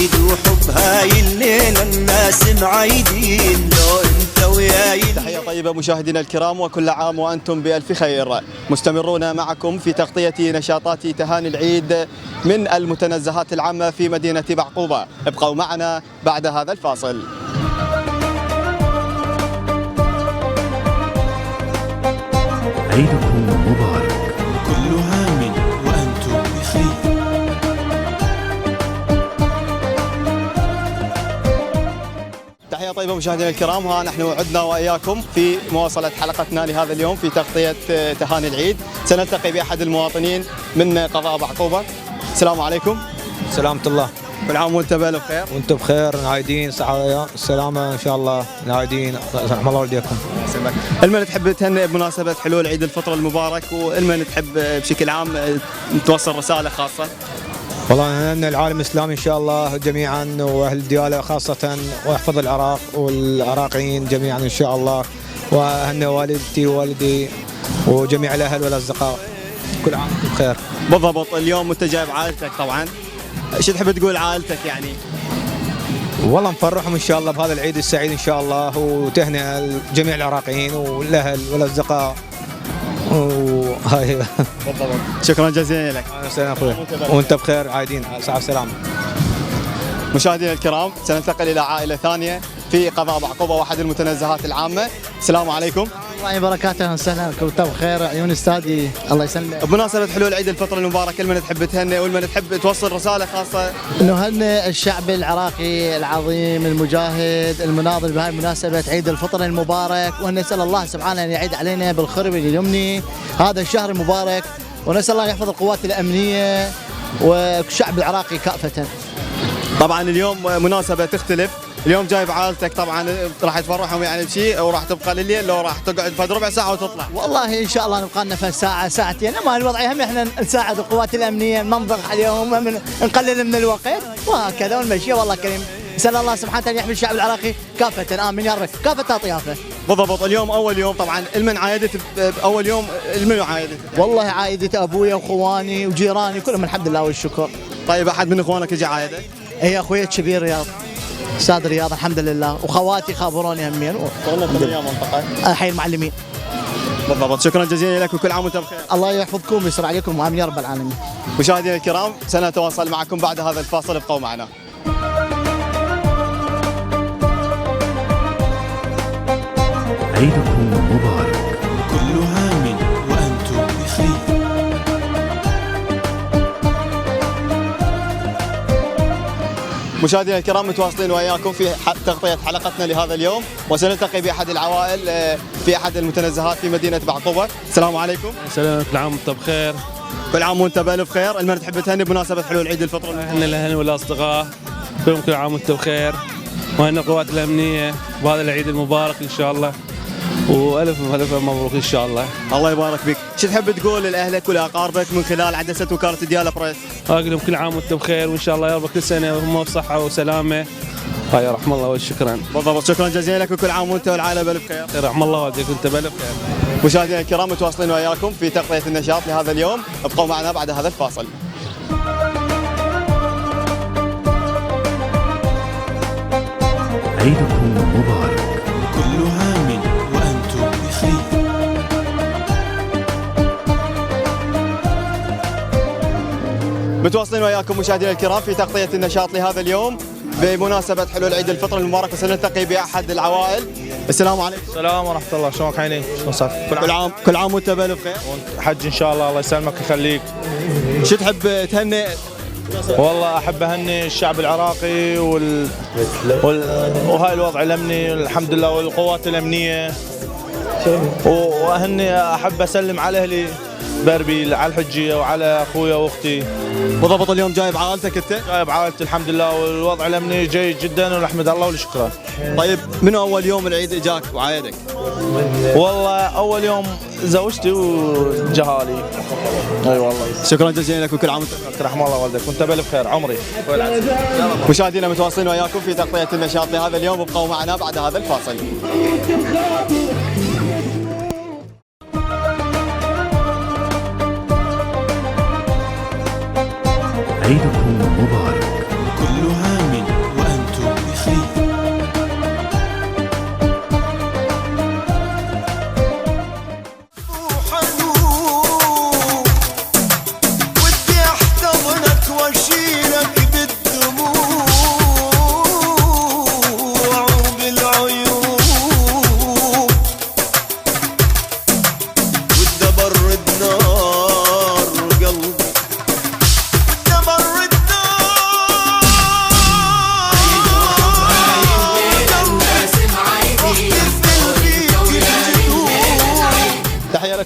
عيد وحب هاي الليلة الناس معايدين لو انت وياي. تحية طيبة مشاهدينا الكرام وكل عام وأنتم بألف خير. مستمرون معكم في تغطية نشاطات تهاني العيد من المتنزهات العامة في مدينة بعقوبة. ابقوا معنا بعد هذا الفاصل. عيدكم مبارك. كل عام وأنتم بخير. تحية طيبة مشاهدينا الكرام، ها نحن عدنا وإياكم في مواصلة حلقتنا لهذا اليوم في تغطية تهاني العيد. سنلتقي بأحد المواطنين من قضاء بعقوبة. السلام عليكم. سلامة الله. كل عام وانت بألف خير. وانتم بخير، نعايدين صحة السلامة ان شاء الله، نعايدين رحم الله والديكم. المن تحب تهنئ بمناسبة حلول عيد الفطر المبارك، والمن تحب بشكل عام توصل رسالة خاصة؟ والله نهنئ العالم الاسلامي ان شاء الله جميعا واهل الديالة خاصة، واحفظ العراق والعراقيين جميعا ان شاء الله، واهنئ والدتي ووالدي وجميع الاهل والاصدقاء. كل عام وانتم بخير. بالضبط، اليوم انت جايب عائلتك طبعا، شو تحب تقول عائلتك يعني؟ والله نفرحهم ان شاء الله بهذا العيد السعيد ان شاء الله، وتهنئة جميع العراقيين والاهل والاصدقاء وهاي. بالضبط، شكرا جزيلا لك. اهلا وسهلا اخوي، وانت بخير عايدين صحة السلامة. مشاهدينا الكرام، سننتقل الى عائله ثانيه في قضاء بعقوبه واحد المتنزهات العامه. السلام عليكم. الله وبركاته، اهلا وسهلا، كنتم بخير عيون استاذي، الله يسلمك. بمناسبه حلول عيد الفطر المبارك، المن تحب تهنئ والمن تحب توصل رساله خاصه؟ نهنئ الشعب العراقي العظيم المجاهد المناضل بهذه المناسبه عيد الفطر المبارك، ونسال الله سبحانه ان يعيد علينا بالخير واليمن هذا الشهر المبارك، ونسال الله يحفظ القوات الامنيه والشعب العراقي كافه. طبعا اليوم مناسبه تختلف، اليوم جايب عائلتك طبعا، راح تفرحهم يعني بشيء، او راح تبقى لليل لو راح تقعد فد ربع ساعه وتطلع؟ والله ان شاء الله نبقى لنا ساعه ساعتين، اما الوضع هم احنا نساعد القوات الامنيه، ما نضغط عليهم، نقلل من الوقت وهكذا ونمشي. والله كريم، نسال الله سبحانه ان يحمي الشعب العراقي كافه، امين يا رب، كافه اطيافه. بالضبط، اليوم اول يوم طبعا، المن عايدت اول يوم، المن عايدت؟ والله عايدة ابويا واخواني وجيراني كلهم الحمد لله والشكر. طيب احد من اخوانك اجى عايده؟ اي اخوي الكبير رياض، استاذ رياض الحمد لله، واخواتي خابروني همين. والله من اي منطقه؟ حي المعلمين. بالضبط، شكرا جزيلا لك وكل عام وانت بخير. الله يحفظكم ويسر عليكم وامين يا رب العالمين. مشاهدينا الكرام، سنتواصل معكم بعد هذا الفاصل، ابقوا معنا. عيدكم مبارك. كل عام وأنتم بخير. مشاهدينا الكرام، متواصلين وياكم في تغطية حلقتنا لهذا اليوم، وسنلتقي بأحد العوائل في أحد المتنزهات في مدينة بعقوبة. السلام عليكم. السلام، كل عام وانت بخير. كل عام وانت بألف خير. المن تحب تهني بمناسبة حلول عيد الفطر؟ اهلا الاهل والاصدقاء كلهم كل عام وانتم بخير، وهنا القوات الامنيه بهذا العيد المبارك ان شاء الله، والف الف مبروك ان شاء الله. الله يبارك فيك. شو تحب تقول لأهلك ولأقاربك من خلال عدسة وكالة ديالا بريس؟ اقول لهم كل عام وانتم بخير، وان شاء الله يا رب كل سنه وهم بصحه وسلامه. هاي رحم الله والشكرا. بالضبط، شكرا جزيلا لك وكل عام وانت والعائلة بألف خير. رحم الله والديك وانت بالف خير. مشاهدينا الكرام، متواصلين وياكم في تغطية النشاط لهذا اليوم، ابقوا معنا بعد هذا الفاصل. عيدكم مبارك. كل عام وأنتم بخير. متواصلين وياكم مشاهدينا الكرام في تغطية النشاط لهذا اليوم بمناسبة حلول عيد الفطر المبارك، وسنلتقي بأحد العوائل. السلام عليكم. السلام ورحمة الله، شلونك عيني؟ شلون صار؟ كل عام وانت بألف خير. حج ان شاء الله، الله يسلمك ويخليك. شو تحب تهنئ؟ والله احب اهني الشعب العراقي وهاي الوضع الامني الحمد لله والقوات الامنيه، واهني احب اسلم على اهلي باربيل، على الحجيه وعلى اخويا واختي. بالضبط، اليوم جايب عائلتك انت؟ جايب عائلتي الحمد لله، والوضع الامني جيد جدا ونحمد الله ونشكره. طيب، من اول يوم العيد اجاك وعايدك؟ والله اول يوم زوجتي وجهالي. اي والله. شكرا جزيلا لك وكل عام وانت رحم الله والديك وانت بالف خير عمري. مشاهدينا متواصلين وياكم في تغطية النشاط لهذا اليوم، ابقوا معنا بعد هذا الفاصل. عيدكم مبارك. كل عام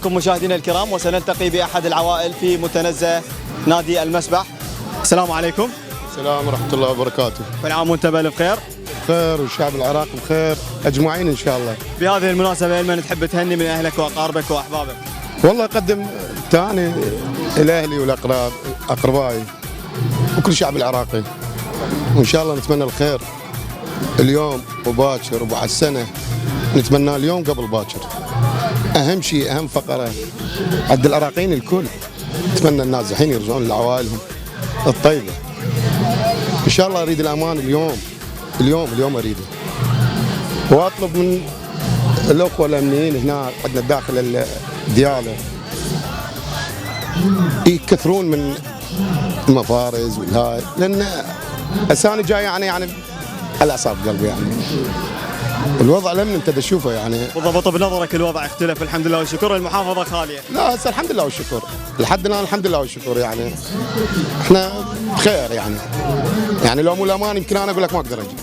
بكم مشاهدينا الكرام، وسنلتقي بأحد العوائل في متنزه نادي المسبح. السلام عليكم. السلام ورحمة الله وبركاته. كل عام وانت بألف خير. بخير والشعب العراقي بخير أجمعين إن شاء الله. بهذه المناسبة من تحب تهني من أهلك وأقاربك وأحبابك؟ والله أقدم تهاني إلى أهلي والأقراب أقربائي وكل الشعب العراقي، وإن شاء الله نتمنى الخير اليوم وباكر وبعد السنة، نتمنى اليوم قبل باكر. أهم شيء أهم فقرة عند العراقيين الكل، نتمنى الناس الحين يرجعون لعوائلهم الطيبة. إن شاء الله أريد الأمان اليوم أريده، وأطلب من الأخوة الأمنيين هنا عندنا داخل الديالة يكثرون من المفارز والهاي، لأن أساني جاي يعني على أعصاب قلبي يعني. الوضع الأمن أنت تشوفه يعني. بالضبط، بنظرك الوضع اختلف الحمد لله والشكر، المحافظة خالية. لا هسه الحمد لله والشكر، لحد الآن الحمد لله والشكر يعني. احنا بخير يعني لو مو الأمان يمكن أنا أقول لك ما أقدر أجي.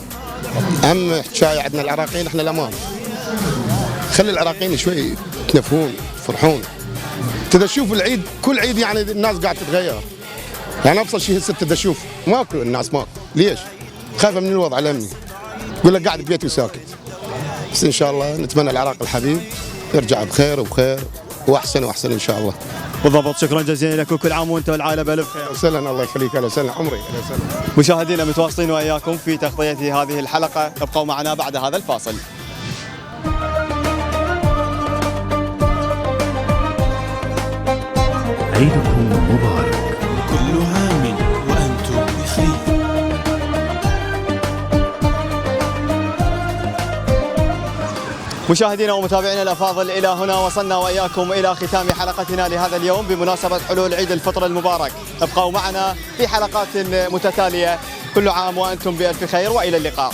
أهم حكاية عندنا العراقيين احنا الأمان. خلي العراقيين شوي يتنفون يفرحون. تشوف العيد كل عيد يعني الناس قاعدة تتغير. يعني أبسط شيء هسه تشوف ماكو الناس ماكو، ليش؟ خايفة من الوضع الأمني. يقول لك قاعد ببيتي وساكت. بس إن شاء الله نتمنى العراق الحبيب يرجع بخير وبخير وأحسن وأحسن إن شاء الله. بالضبط، شكرا جزيلا لك وكل عام وانت والعائله بالف خير. وسهلا، الله يخليك، اهلا وسهلا عمري، اهلا وسهلا. مشاهدينا متواصلين واياكم في تغطيه هذه الحلقه، ابقوا معنا بعد هذا الفاصل. عيدكم مبارك. كل عام وأنتم بخير. مشاهدينا ومتابعينا الافاضل، الى هنا وصلنا واياكم الى ختام حلقتنا لهذا اليوم بمناسبه حلول عيد الفطر المبارك. ابقوا معنا في حلقات متتاليه. كل عام وانتم بالف خير والى اللقاء.